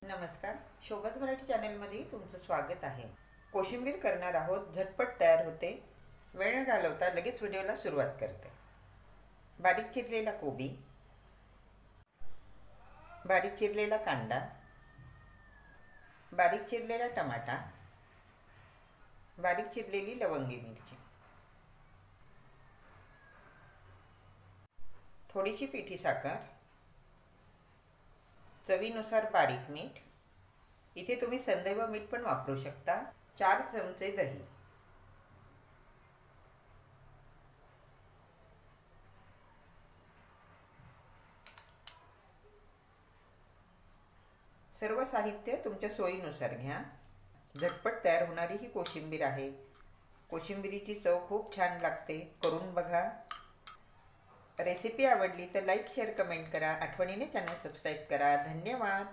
नमस्कार, शोभाच मराठी चॅनलमध्ये तुमचं स्वागत आहे. कोशिंबीर करणार आहोत. झटपट तयार होते. वेळ न घालवता लगेच व्हिडिओला सुरुवात करते. बारीक चिरलेला कोबी, बारीक चिरलेला कांदा, बारीक चिरलेला टमाटा, बारीक चिरलेली लवंगी मिरची, थोडीशी पिठी साखर, चवीनुसार बारीक मीठ, इथे तुम्ही संदैव मीठ पण वापरू शकता. 4 चमचे दही, सर्व साहित्य तुमच्या सोयीनुसार घ्या. झटपट तयार होणारी ही कोशिंबीर आहे. कोशिंबिरीची चव खूप छान लागते. करून बघा. रेसिपी आवडली तर लाईक, शेअर, कमेंट करा. आठवणीने चॅनल सबस्क्राईब करा. धन्यवाद.